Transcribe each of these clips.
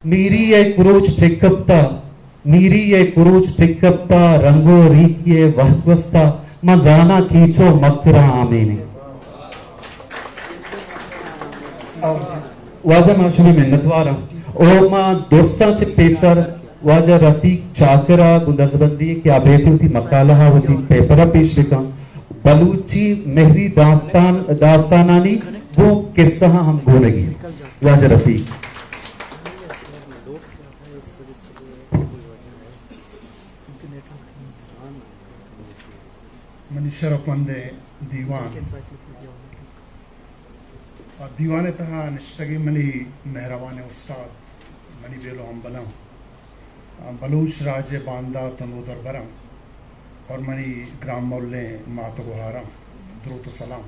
Miriye kuruç tekkapta, Miriye kuruç tekkapta, Rango rikiye vahtvasta, Mazana kicho makra amene. Waja maşumi minnetwara. Oma dostan चे paper वाजा रफीक चाकरा गुंदजबंदी की आबेती थी मकाला हावती पेपरा पेश लिखा बलूची मेहरी दास्तानानी वो किस्सा हम बोलेंगे वाजा रफीक मनीषर पंदे दीवाने पे हाँ निश्चित मनी मेहरबाने उस्ताद मनी बेलो हम बना बलूच राज्य बांदा तनोदर बरम और मनी ग्राम मोल्ले मातो गुहारम द्रोतो सलाम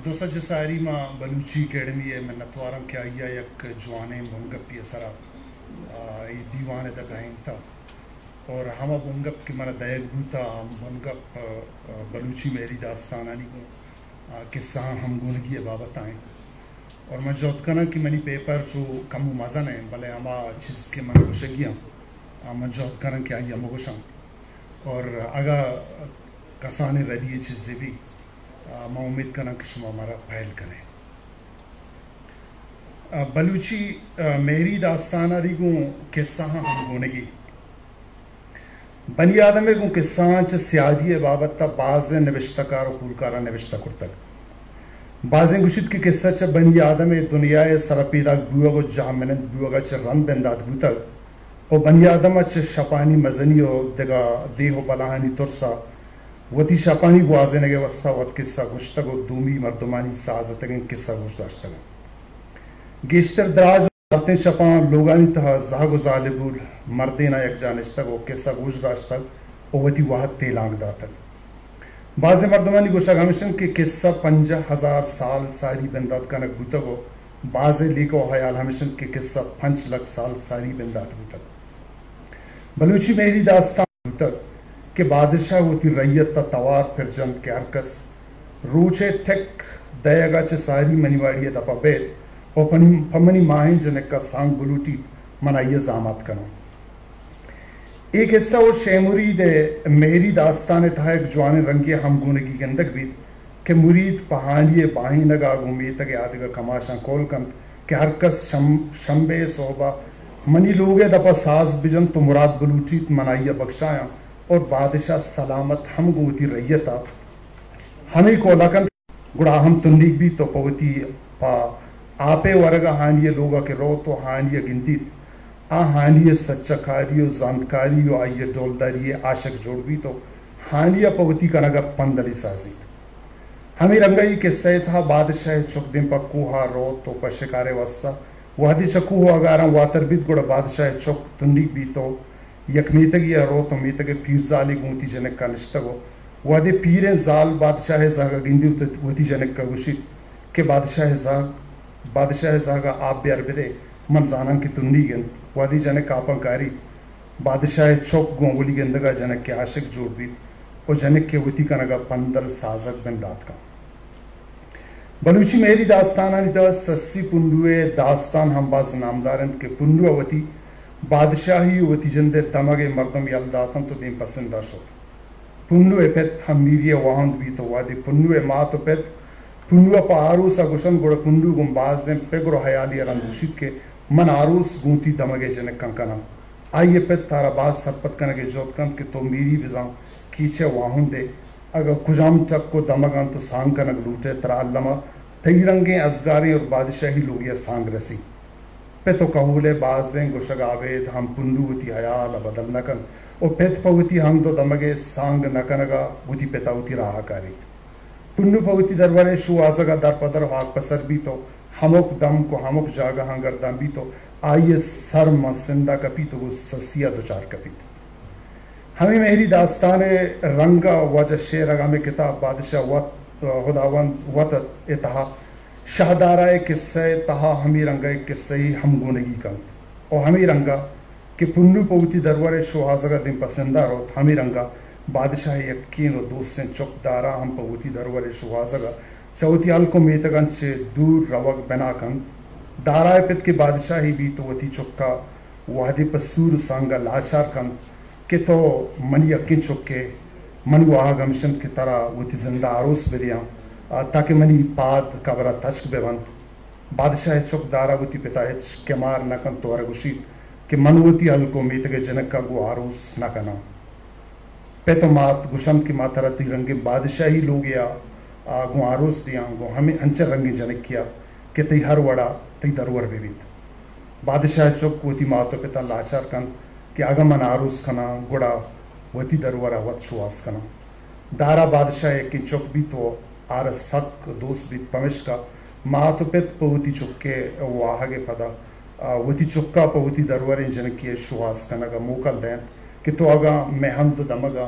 दोस्तों जैसारी माँ बलूची अकेडमी है मैं नतवारम क्या या एक जवाने बुंगप ये सारा ये दीवाने तक आएं था और हम बुंगप की मना दयाग भूता हम बुंगप बलूची मेरी दास्तानानी को किस्सा हम गुनगी बाबत आए और मैं जोत करना कि मनी पेपर जो कम मज़ा नहीं भले हम चीज़ के मन को शगिया मैं जोत करना कि आई हम गोशां और अगर कसाने रही चीज़ें भी मैं उम्मीद करना कि शुमा हमारा पहल करें बलूची मेरी दास्ताना रिगों किस्सा हम गुनगी बनी आदम को किस्सा सियादी बाबत बाज़ नविश्तकार और कुलकारा नविश्ता कुर्तक बाज़ गुशित की किस्सा च बनी आदम दुनिया सरपीदा बुआ जामिन बुआ च रन बंदात गुतक और बनी आदम च शपानी मजनी और दगा देहो बलाहानी तुरसा वती शपानी गुआजे नगे वस्ता वत किस्सा गुश्तक और दूमी मर्दमानी साजत किस्सा गुश्ताश्तक गेस्टर दराज आते शपान लोगानी तहा जागो जालिबुल मर्देना एक जानश्तक और किस्सा गुश्ताश्तक और वती वाहत तेलांग दातक बाज़ मर्दमानी गोशा गमिशन के किस्सा 50,000 साल सारी बंदात का नक गुतक हो बाज़ लेको हयाल हमिशन के किस्सा 5 लाख साल सारी बंदात गुतक बलूची मेरी दास्तान गुतक के बादशाह होती रैयत ता तवार फिर जंद के अरकस रूचे टेक दयागा चे सारी मनीवाड़ी दपा बेत और पमनी माहिं जनक का सांग बलूटी मनाइए जामात करो एक हिस्सा और शेमुरी दे मेरी दास्तान था एक जवान रंगे हम गुनगी गंदक भी के मुरीद पहाड़िए बाही नगा घूमी तक याद का कमाशा कोल कन के हरकस शंबे सोबा मनी लोगे दपा साज बिजन तो मुराद बलूटी मनाइया बख्शाया और बादशाह सलामत हम गुती रैयता हमें कोलाकन गुड़ा हम तुंडीक भी तो पवती पा आपे वर्गा हानिय लोगा के रो तो हानिय गिनती आ हानिय सच्चाकारियो जानकारियो आइए डोलदारिये आशक जोड़वी तो हानिय पवती का नगा पंदली साजी हमें रंगाई के सह था बादशाह चुकदिन पर कुहा रो तो पर शिकारे वस्ता वादी चकू हो अगारा वातर बीत गुड़ा बादशाह चुक तुंडी भी तो यकमीतग या रो तो मीतग पीर जाली गुंती जनक का निश्तगो वादे पीरे जाल बादशाह जागा गिंदी वती जनक का गुशित के बादशाह जागा आप ब्यार बिदे मन जाना की तुंडी गन वादी जनक आपंकारी बादशाह चौक गोंगुली गंदगा जनक के आशिक जोड़ भी और जनक के वती का नगा पंदल साजक बंदात का बलूची मेरी दास्तान सस्सी पुंडुए दास्तान हम बाज नामदारन के पुंडुआ वती बादशाही वती जंदे तमगे मर्दम यलदातन तो दिन पसंदा शो पुंडुए पेत हम मीरिया वाहन भी तो वादी पुंडुए माँ तो पेत पुंडुआ पा आरूस अगुशन गुड़ पुंडु गुम बाजें पेगुरो हयाली रंगुशित के मन आरूस गूंती दमगे जनक कंकना आइए पेत तारा बाज सरपत कनगे जोतकन के तो मीरी विजां कीचे वाहन दे अगर कुजाम तक को दमगन तो सांग कनक लूटे तरालमा तईरंगे अजगारे और बादशाही लोग ये सांग रसी पे तो कहूले बाजें गुशग आवेद हम पुंडुवती हयाल बदल नकन और पेत पवती हम तो दमगे सांग नकनगा बुद्धि पेतावती राहकारी पुंडु पवती दरबारे शु आजगा दर पदर वाक पसर भी तो हमोक दम को हमोक जागा हंगर दम भी तो आइए सर मसिंदा कपी तो वो ससिया दो चार कपी हमें मेरी दास्तान रंगा वजह शेर अगा में किताब बादशाह वत खुदावन वत इतहा शाहदारा किस्से तहा हमी रंगा किस्से हम गुनगी कं और हमी रंगा कि पुन्नु पवती दरबारे शु आजगा दिन पसंदा रो हमी रंगा बादशाह यकीन और दोस्त चौकदारा हम पवती दरबारे शु आजगा चौथी हल को मेतगन से दूर रवक बनाकन दाराय पित के बादशाही भी तो वती चुक्का वादे पसूर सांगा लाचार कन के तो मनी अक्की चुक्के मनी वाह गमशन की तरह वती जिंदा आरोस बेदिया ताकि मनी पाद कबरा तश्क बेवन बादशाह चुक दारा वती पिता है केमार नकन तोरा गुशी के मनवती हल को मीत के जनक का गो आरोस न करना पेतो मात गुशम की माता रती रंगे बादशाही लोग या गो आरोस दिया गो हमें अंचर रंगे जनक किया के तई हर वड़ा तई दरवर बेबीत बादशाह चुक वती मातो पिता लाचार कन के आगमन आरोस खना गुड़ा वती दरवर वत शुवास कना दारा बादशाह की चुक भी तो आर सक दोस्त भी पमिश का मातो पित पवती चुक के वाहगे पदा वती चुक्का पवती दरवर जनक किए शुवास कना का मोकल दें कि तो आगा मैं हम तो दमगा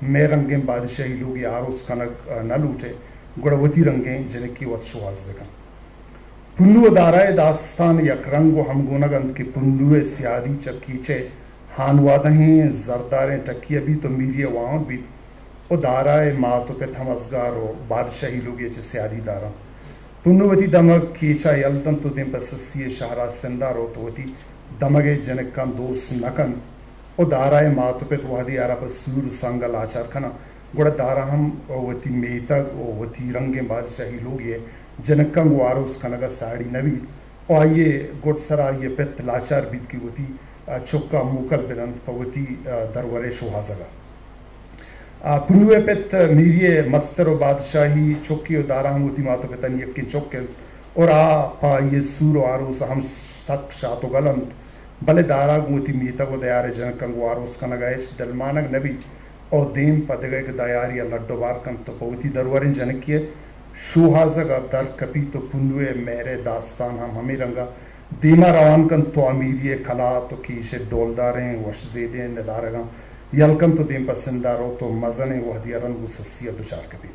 मैं रंगे बादशाही लोग ये आरोस कनक न लूटे गुड़वती रंगे जनक की वत शुवास देखा पुन्नु दाराय दास्तान यक रंगो हम गुनगंत के पुन्नुए सियादी चक्कीचे हानवादहें जरदारें टकिया भी तो मीरिय वहाँ भी ओ दाराय मातो पे थमसगारो बादशाही लोग ये सियादी दारा पुन्नुवती दमक कीचा यल्तन तो दिन पर सस्सिए शहरा सिंदारो तो वती दमगे जनक का दोस्त नकन ओ दाराय मातो पे वादी आरा पर सूर संगल आचार खना गुड़ा दारा हम वती मेतक ओ वती रंगे बादशाही लोग ये जनक का वारोस कनगा साड़ी नवी और आइए गुट सरा ये पेत लाचार बीत की वती चुक्का मुकल बिलन पवती दरवरे शुहाजगा पुनुए पेत मीरिये मस्तर और बादशाही चौकी और दारा हम वती मातो पेतन यक्की चौके और पा ये सूर आरोस हम सक शातो गलंत भले दारा गुती मीता को दयारे जनक कंगो आरोस कनगाइश दलमानक नबी और देम पदगे के दयारी लड्डो बार कन तो पवती दरवरे जनक किए शुहाजगा दर कपी तो पुनुए मेरे दास्तान हम हमें रंगा दीमा रवान कन तो अमीरिये खला तो कीशे डोलदारें वशजेदे नदारगा यलकन तो दीम पसंदारो तो मजने वहदिया रंगु सस्सिया दुचार कपी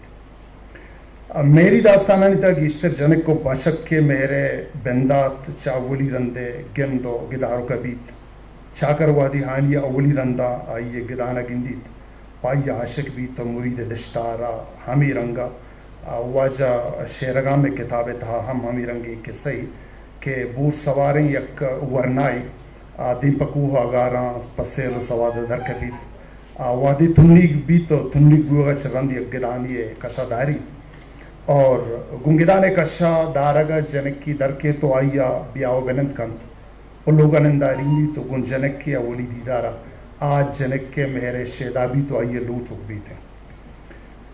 मेरी दास्ताना निता ईश्वर जनक को बशक के मेरे बंदात चावली रंदे गिंदो गिदारो कबीत चाकर वादी हानिया अवली रंदा आइए गिदाना गिंदीत पाई आशिक भी तो मुरीद दश्तारा हमी रंगा वाजा शेरगा में किताबे था हम हमी रंगी के सही के बूर सवारें यक वरनाई दीपकू अगारा पसेर सवाद दर कबीत वादी तुन्नी भी तो तुन्नी गुआ चरंदी गिदानी कशादारी और गुंगिदाने कशा दारगा जनक की दर के तो आइया ब्याव बेनंद कंत और लोग अनंदारी तो गुन जनक के अवली दीदारा आज जनक के मेरे शेदा भी तो आइए लूट उग भी थे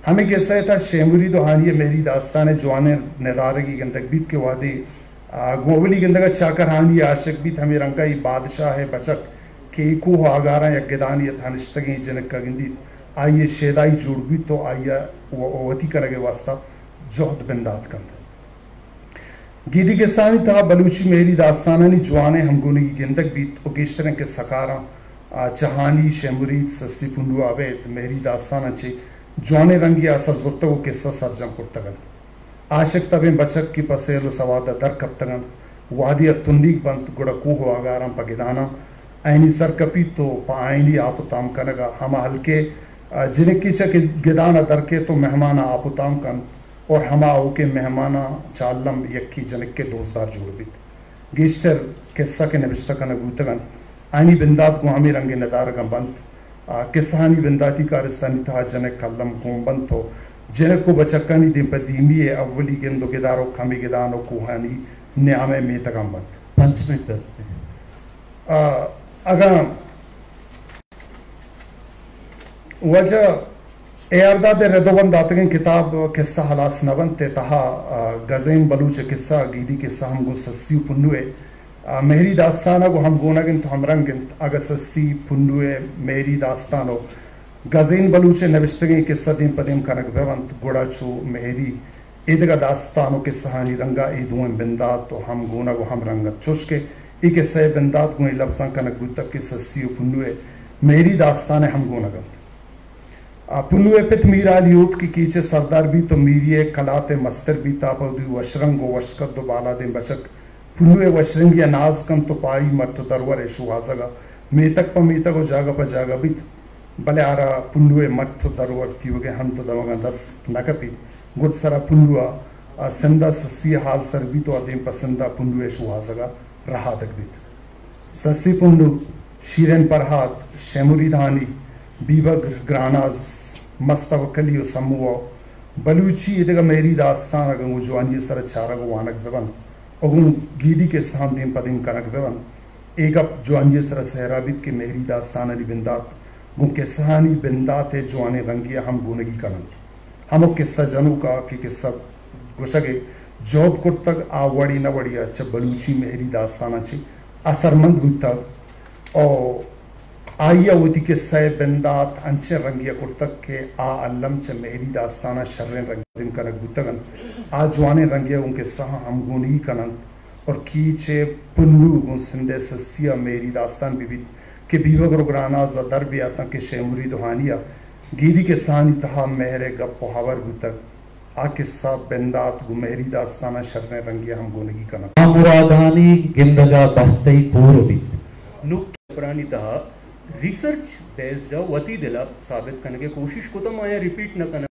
हमें कैसा था शेमुरी तो हानिय मेरी दास्तान जवान नदारगी गंदक बीत के वादे गोवली गंदगा चाकर हानी आशिक भी हमें रंगा ही बादशाह है बचक के को आगारा या गिदानी थानिश्तगी जनक का गिंदी आइए शेदाई जुड़ भी तो आइया वती करगे वास्ता जोहद बिंदात कंद गीदी के सानी था बलूची मेरी दास्तानी जवाने हमगुनी गिंदक बीत ओकेश्वर के सकारा चहानी शेमुरी सस्सी पुंडुआ अवैध मेरी दास्तान चे जवाने रंगी असर जुत्तो किस्सा सरजम कुर्तगन आशिक तबे बचक की पसेल सवाद दर कप्तगन वादी तुंदीक बंत गुड़ा कूह आगारम पगिदाना ऐनी सरकपी तो पाइनी आपुताम कनगा हम हल्के जिन्हें की चक गिदाना दर के तो मेहमाना आपुताम कन और हम आओ के मेहमाना चालम यक्की जनक के दोस्तदार जोड़ भी गिश्तर किस्सा के नबिश्तकन गुतगन ऐनी बिंदात को हमें रंगे नदार का बंत किसानी बिंदाती कारस्तानी था जनक कलम कोंबन तो जनक को बचक्कानी दिन पर दीमी अव्वली गेंदो गिदारो खामी गिदानो कुहानी न्यामे में तगंबन 5 मिनट अगर वजह एयरदा दे रेदोबन दातगन किताब किस्सा हलास नवंते तहा गज़ेन बलूच किस्सा गीदी किस्सा हम गो सस्सी पुन्नुए मेरी दास्ताना को हम गोनागिन तो हम रंगिन अगर सस्सी पुन्नुए मेरी दास्तानो गज़ेन बलूचे नविश्तगी किस्सा दिन पदिम कनक भवंत गोड़ा चो मेरी ईदगा दास्तानो के सहानी रंगा ईदुएं बिंदात तो हम गोना को हम रंगत चुशके इके सह बिंदात को लफ्ज़ां कनक गुतक के सस्सी पुन्नुए मेरी दास्ताने हम गोनागन पुन्नुए पित मीरा लियोत की कीचे सरदार भी तो मीरिये कलाते मस्तर भी तापदी वशरंगो वशकत दो बाला दे बचक पुन्नुए वशरंगी अनाज कम तो पाई मत दरवर शुहाजगा मीतक प जागा भी भले आरा पुन्नुए मत दरवर थी वगे हम तो दमगा 10 नकपी गुड सरा पुन्नुआ सिंधा ससी हाल सरबी तो अदेम पसंदा पुंडुए शुहाजगा रहा तकबीत ससी पुंडु शीरन परहात शेमुरी धानी बीबग ग्रानाज मस्तवकलियो समूह बलूची इधर मेरी दास्तान अगंगु जवानी सर चारगु वानक बेवन अगुं गीदी के सामने पदिम कनक बेवन एक अब जवानी सर सहराबित के मेरी दास्तान अली बिंदात गुं के सहानी बिंदात है जवाने रंगिया हम गुनगी कनन हम किस्सा जनू का कि किस्सा गुसगे जॉब को तक आवड़ी न वड़ी अच्छा बलूची मेरी दास्तान अच्छी असरमंद गुत्ता और आइया उदी के सह बिंदात अंचे रंगिया कुर्तक के आ अल्लम च मेरी दास्ताना शर्रें रंग कनक गुतगन आ जवाने रंगिया उनके सहा हम गुनी कनन और कीचे पुन्नू गुन सिंधे ससिया मेरी दास्तान बीबी के बीवग रुगराना जदर भी आता के शेमुरी दुहानिया गीदी के सानी तहा मेहरे गप पहावर गुतक आ किस्सा बिंदात गु मेरी दास्ताना शर्रें रंगिया हम गुनगी कनन मुरादानी गिंदगा बहतई पूर्वी नुक पुरानी तहा रिसर्च बेस्ड वती दिला साबित करने की कोशिश को तो माया रिपीट न करना